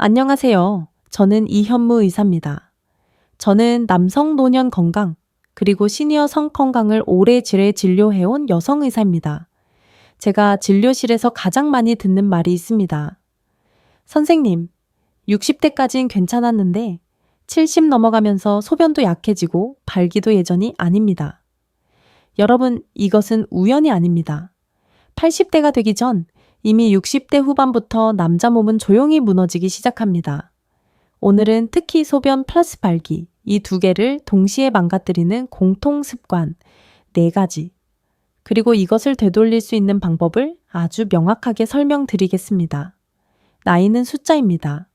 안녕하세요. 저는 이현무 의사입니다. 저는 남성 노년 건강, 그리고 시니어 성 건강을 오래 진료해온 여성 의사입니다. 제가 진료실에서 가장 많이 듣는 말이 있습니다. 선생님, 60대까진 괜찮았는데 70 넘어가면서 소변도 약해지고 발기도 예전이 아닙니다. 여러분, 이것은 우연이 아닙니다. 80대가 되기 전 이미 60대 후반부터 남자 몸은 조용히 무너지기 시작합니다. 오늘은 특히 소변 플러스 발기, 이 두 개를 동시에 망가뜨리는 공통 습관 4가지, 그리고 이것을 되돌릴 수 있는 방법을 아주 명확하게 설명드리겠습니다. 나이는 숫자입니다.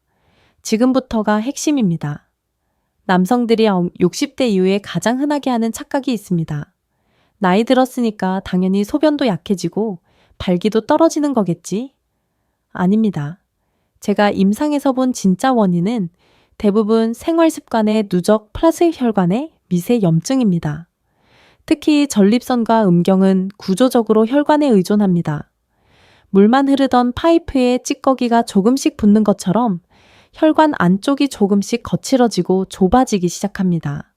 지금부터가 핵심입니다. 남성들이 60대 이후에 가장 흔하게 하는 착각이 있습니다. 나이 들었으니까 당연히 소변도 약해지고 발기도 떨어지는 거겠지? 아닙니다. 제가 임상에서 본 진짜 원인은 대부분 생활 습관의 누적 플러스 혈관의 미세 염증입니다. 특히 전립선과 음경은 구조적으로 혈관에 의존합니다. 물만 흐르던 파이프에 찌꺼기가 조금씩 붙는 것처럼 혈관 안쪽이 조금씩 거칠어지고 좁아지기 시작합니다.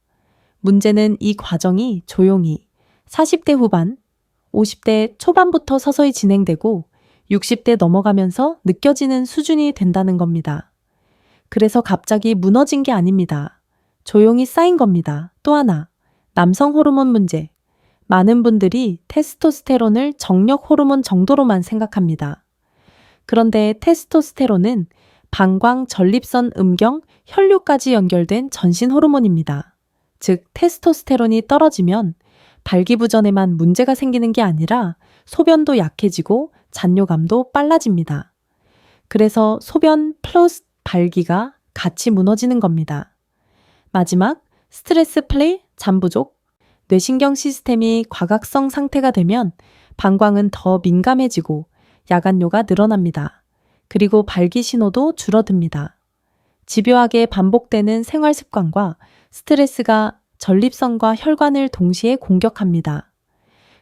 문제는 이 과정이 조용히 40대 후반, 50대 초반부터 서서히 진행되고 60대 넘어가면서 느껴지는 수준이 된다는 겁니다. 그래서 갑자기 무너진 게 아닙니다. 조용히 쌓인 겁니다. 또 하나, 남성 호르몬 문제. 많은 분들이 테스토스테론을 정력 호르몬 정도로만 생각합니다. 그런데 테스토스테론은 방광, 전립선, 음경, 혈류까지 연결된 전신 호르몬입니다. 즉, 테스토스테론이 떨어지면 발기부전에만 문제가 생기는 게 아니라 소변도 약해지고 잔뇨감도 빨라집니다. 그래서 소변 플러스 발기가 같이 무너지는 겁니다. 마지막, 스트레스 플레이, 잠 부족, 뇌신경 시스템이 과각성 상태가 되면 방광은 더 민감해지고 야간뇨가 늘어납니다. 그리고 발기 신호도 줄어듭니다. 집요하게 반복되는 생활 습관과 스트레스가 전립선과 혈관을 동시에 공격합니다.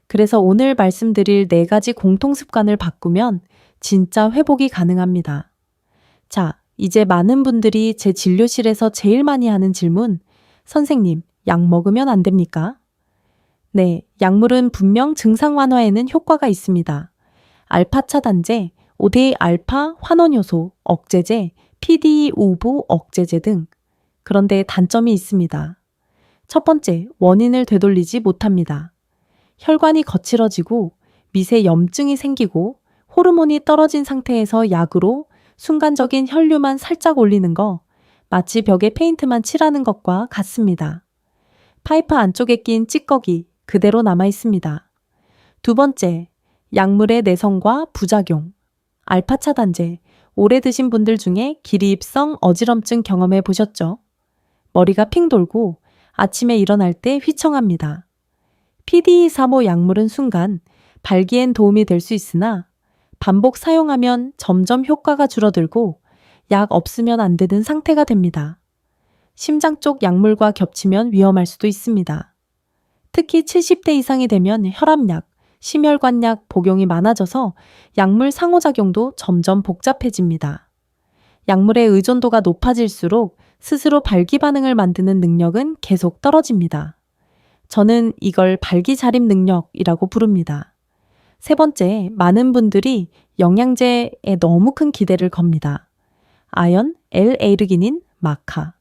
그래서 오늘 말씀드릴 4가지 공통 습관을 바꾸면 진짜 회복이 가능합니다. 자, 이제 많은 분들이 제 진료실에서 제일 많이 하는 질문, 선생님, 약 먹으면 안 됩니까? 네, 약물은 분명 증상 완화에는 효과가 있습니다. 알파 차단제, 5대 알파 환원효소, 억제제, PDE5부 억제제 등. 그런데 단점이 있습니다. 첫 번째, 원인을 되돌리지 못합니다. 혈관이 거칠어지고 미세 염증이 생기고 호르몬이 떨어진 상태에서 약으로 순간적인 혈류만 살짝 올리는 거, 마치 벽에 페인트만 칠하는 것과 같습니다. 파이프 안쪽에 낀 찌꺼기 그대로 남아 있습니다. 두 번째, 약물의 내성과 부작용. 알파 차단제, 오래 드신 분들 중에 기리입성 어지럼증 경험해 보셨죠? 머리가 핑 돌고 아침에 일어날 때 휘청합니다. PDE4모 약물은 순간 발기엔 도움이 될 수 있으나 반복 사용하면 점점 효과가 줄어들고 약 없으면 안 되는 상태가 됩니다. 심장 쪽 약물과 겹치면 위험할 수도 있습니다. 특히 70대 이상이 되면 혈압약, 심혈관약 복용이 많아져서 약물 상호작용도 점점 복잡해집니다. 약물의 의존도가 높아질수록 스스로 발기 반응을 만드는 능력은 계속 떨어집니다. 저는 이걸 발기자립 능력이라고 부릅니다. 세 번째, 많은 분들이 영양제에 너무 큰 기대를 겁니다. 아연, L-에이르기닌, 마카.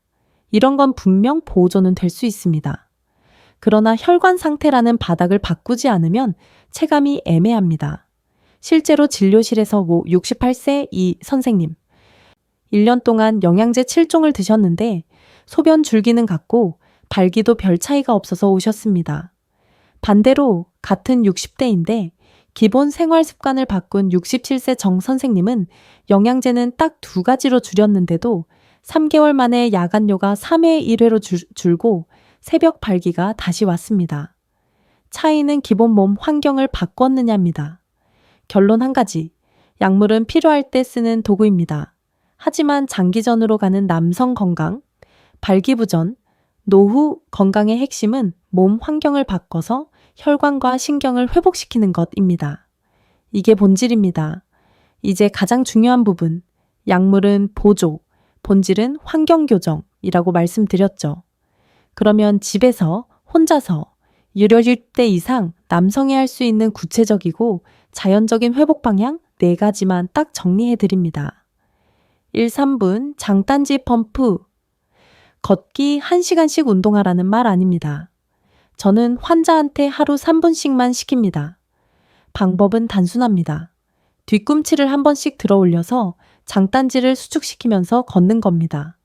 이런 건 분명 보조는 될 수 있습니다. 그러나 혈관 상태라는 바닥을 바꾸지 않으면 체감이 애매합니다. 실제로 진료실에서 68세 이 선생님, 1년 동안 영양제 7종을 드셨는데 소변 줄기는 같고 발기도 별 차이가 없어서 오셨습니다. 반대로 같은 60대인데 기본 생활 습관을 바꾼 67세 정 선생님은 영양제는 딱 2가지로 줄였는데도 3개월 만에 야간뇨가 3회 1회로 줄고 새벽 발기가 다시 왔습니다. 차이는 기본 몸 환경을 바꿨느냐입니다. 결론 한 가지, 약물은 필요할 때 쓰는 도구입니다. 하지만 장기전으로 가는 남성 건강, 발기부전, 노후 건강의 핵심은 몸 환경을 바꿔서 혈관과 신경을 회복시키는 것입니다. 이게 본질입니다. 이제 가장 중요한 부분, 약물은 보조, 본질은 환경교정이라고 말씀드렸죠. 그러면 집에서 혼자서 유료일 때 이상 남성이 할 수 있는 구체적이고 자연적인 회복 방향 4가지만 딱 정리해 드립니다. 1, 3분 장단지 펌프. 걷기 1시간씩 운동하라는 말 아닙니다. 저는 환자한테 하루 3분씩만 시킵니다. 방법은 단순합니다. 뒤꿈치를 한 번씩 들어 올려서 장단지를 수축시키면서 걷는 겁니다.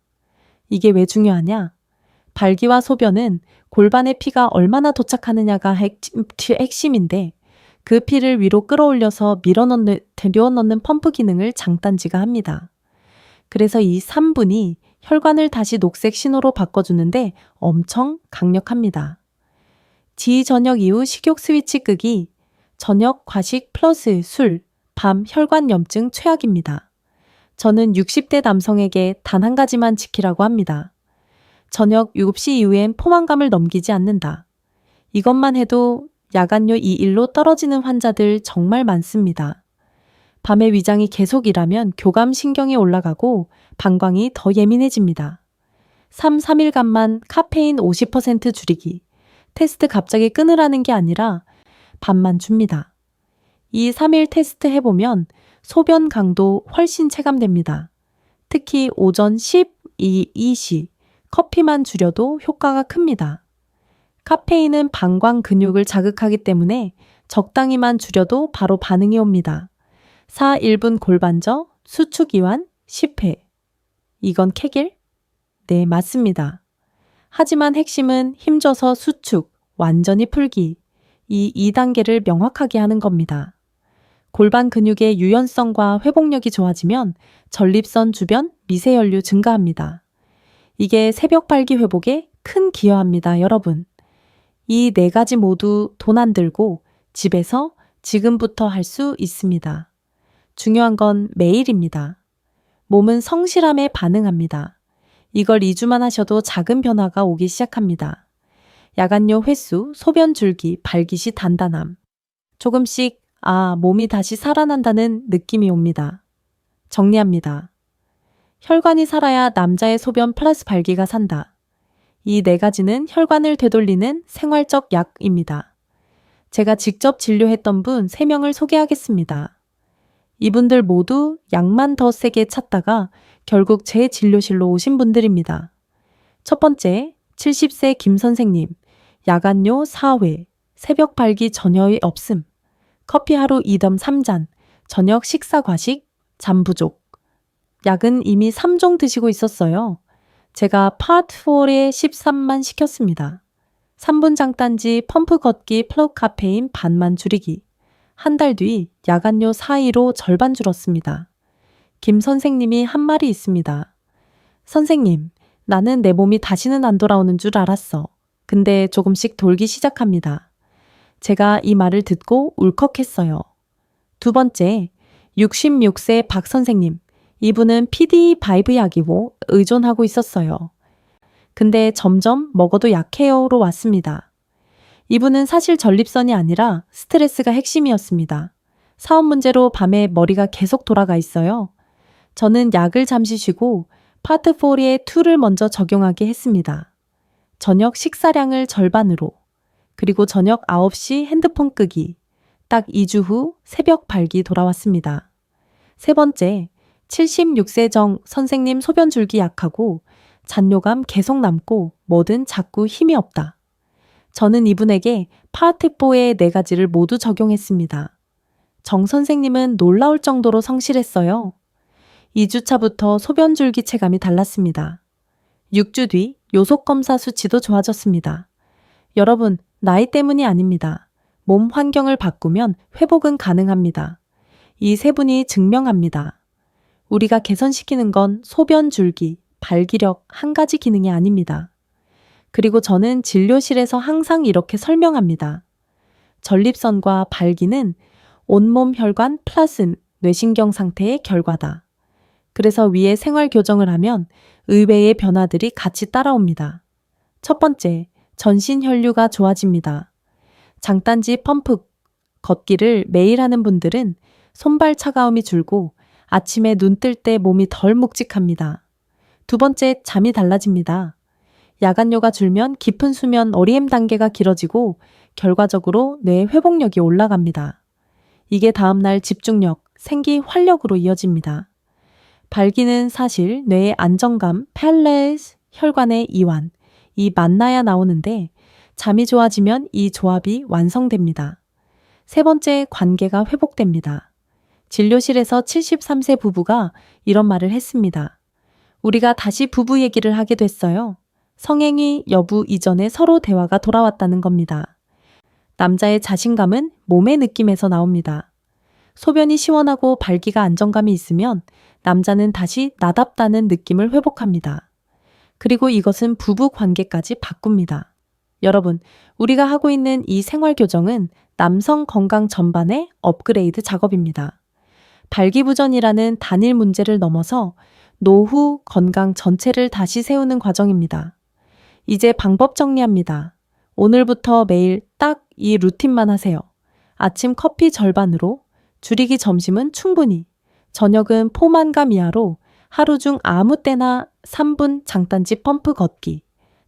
이게 왜 중요하냐? 발기와 소변은 골반에 피가 얼마나 도착하느냐가 핵심인데 그 피를 위로 끌어올려서 데려넣는 펌프 기능을 장단지가 합니다. 그래서 이 3분이 혈관을 다시 녹색 신호로 바꿔주는데 엄청 강력합니다. 저녁 이후 식욕 스위치 끄기, 저녁 과식 플러스 술, 밤 혈관 염증 최악입니다. 저는 60대 남성에게 단 한 가지만 지키라고 합니다. 저녁 7시 이후엔 포만감을 넘기지 않는다. 이것만 해도 야간뇨 2일로 떨어지는 환자들 정말 많습니다. 밤에 위장이 계속 일하면 교감신경이 올라가고 방광이 더 예민해집니다. 3일간만 카페인 50% 줄이기. 테스트 갑자기 끊으라는 게 아니라 반만 줍니다. 이 3일 테스트 해보면 소변 강도 훨씬 체감됩니다. 특히 오전 2시 커피만 줄여도 효과가 큽니다. 카페인은 방광 근육을 자극하기 때문에 적당히만 줄여도 바로 반응이 옵니다. 1분 골반저, 수축 이완, 10회. 이건 케겔? 네, 맞습니다. 하지만 핵심은 힘줘서 수축, 완전히 풀기. 이 2단계를 명확하게 하는 겁니다. 골반 근육의 유연성과 회복력이 좋아지면 전립선 주변 미세혈류 증가합니다. 이게 새벽 발기 회복에 큰 기여합니다, 여러분. 이 4가지 모두 돈 안 들고 집에서 지금부터 할 수 있습니다. 중요한 건 매일입니다. 몸은 성실함에 반응합니다. 이걸 2주만 하셔도 작은 변화가 오기 시작합니다. 야간뇨 횟수, 소변 줄기, 발기시 단단함. 조금씩 몸이 다시 살아난다는 느낌이 옵니다. 정리합니다. 혈관이 살아야 남자의 소변 플러스 발기가 산다. 이 4가지는 혈관을 되돌리는 생활적 약입니다. 제가 직접 진료했던 분 3명을 소개하겠습니다. 이분들 모두 약만 더 세게 찾다가 결국 제 진료실로 오신 분들입니다. 첫 번째, 70세 김 선생님, 야간뇨 4회, 새벽 발기 전혀 없음, 커피 하루 2덤 3잔, 저녁 식사 과식, 잠 부족. 약은 이미 3종 드시고 있었어요. 제가 파트 4에 13만 시켰습니다. 3분 장단지 펌프 걷기 플러그 카페인 반만 줄이기. 한 달 뒤 야간뇨 4일로 절반 줄었습니다. 김 선생님이 한 말이 있습니다. 선생님, 나는 내 몸이 다시는 안 돌아오는 줄 알았어. 근데 조금씩 돌기 시작합니다. 제가 이 말을 듣고 울컥했어요. 두 번째, 66세 박 선생님. 이분은 PD5 약이고 의존하고 있었어요. 근데 점점 먹어도 약해요로 왔습니다. 이분은 사실 전립선이 아니라 스트레스가 핵심이었습니다. 사업 문제로 밤에 머리가 계속 돌아가 있어요. 저는 약을 잠시 쉬고 파트 4의 2를 먼저 적용하게 했습니다. 저녁 식사량을 절반으로, 그리고 저녁 9시 핸드폰 끄기, 딱 2주 후 새벽 발기 돌아왔습니다. 세 번째, 76세 정 선생님 소변 줄기 약하고 잔뇨감 계속 남고 뭐든 자꾸 힘이 없다. 저는 이분에게 파트 4의 4가지를 모두 적용했습니다. 정 선생님은 놀라울 정도로 성실했어요. 2주차부터 소변 줄기 체감이 달랐습니다. 6주 뒤 요속 검사 수치도 좋아졌습니다. 여러분, 나이 때문이 아닙니다. 몸 환경을 바꾸면 회복은 가능합니다. 이 3분이 증명합니다. 우리가 개선시키는 건 소변 줄기, 발기력 한 가지 기능이 아닙니다. 그리고 저는 진료실에서 항상 이렇게 설명합니다. 전립선과 발기는 온몸 혈관 플러스 뇌신경 상태의 결과다. 그래서 위에 생활 교정을 하면 의외의 변화들이 같이 따라옵니다. 첫 번째, 전신 혈류가 좋아집니다. 장단지 펌프 걷기를 매일 하는 분들은 손발 차가움이 줄고 아침에 눈 뜰 때 몸이 덜 묵직합니다. 두 번째, 잠이 달라집니다. 야간료가 줄면 깊은 수면 REM 단계가 길어지고 결과적으로 뇌 회복력이 올라갑니다. 이게 다음날 집중력, 생기 활력으로 이어집니다. 발기는 사실 뇌의 안정감, 팰레스, 혈관의 이완, 이 만나야 나오는데 잠이 좋아지면 이 조합이 완성됩니다. 세 번째, 관계가 회복됩니다. 진료실에서 73세 부부가 이런 말을 했습니다. 우리가 다시 부부 얘기를 하게 됐어요. 성행위 여부 이전에 서로 대화가 돌아왔다는 겁니다. 남자의 자신감은 몸의 느낌에서 나옵니다. 소변이 시원하고 발기가 안정감이 있으면 남자는 다시 나답다는 느낌을 회복합니다. 그리고 이것은 부부 관계까지 바꿉니다. 여러분, 우리가 하고 있는 이 생활 교정은 남성 건강 전반의 업그레이드 작업입니다. 발기부전이라는 단일 문제를 넘어서 노후 건강 전체를 다시 세우는 과정입니다. 이제 방법 정리합니다. 오늘부터 매일 딱 이 루틴만 하세요. 아침 커피 절반으로, 줄이기 점심은 충분히, 저녁은 포만감 이하로 하루 중 아무 때나 3분 장단지 펌프 걷기,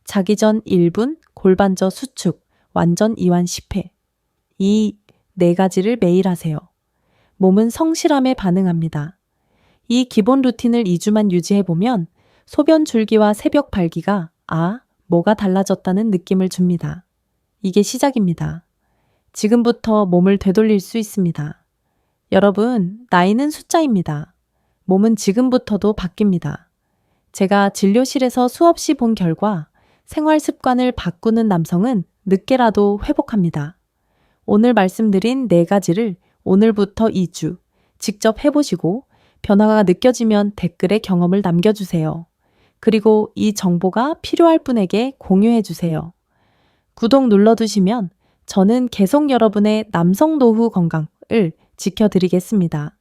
자기 전 1분 골반저 수축, 완전 이완 10회. 이 네 가지를 매일 하세요. 몸은 성실함에 반응합니다. 이 기본 루틴을 2주만 유지해보면 소변 줄기와 새벽 발기가 뭐가 달라졌다는 느낌을 줍니다. 이게 시작입니다. 지금부터 몸을 되돌릴 수 있습니다. 여러분, 나이는 숫자입니다. 몸은 지금부터도 바뀝니다. 제가 진료실에서 수없이 본 결과 생활 습관을 바꾸는 남성은 늦게라도 회복합니다. 오늘 말씀드린 네 가지를 오늘부터 2주 직접 해보시고 변화가 느껴지면 댓글에 경험을 남겨주세요. 그리고 이 정보가 필요할 분에게 공유해주세요. 구독 눌러두시면 저는 계속 여러분의 남성 노후 건강을 지켜드리겠습니다.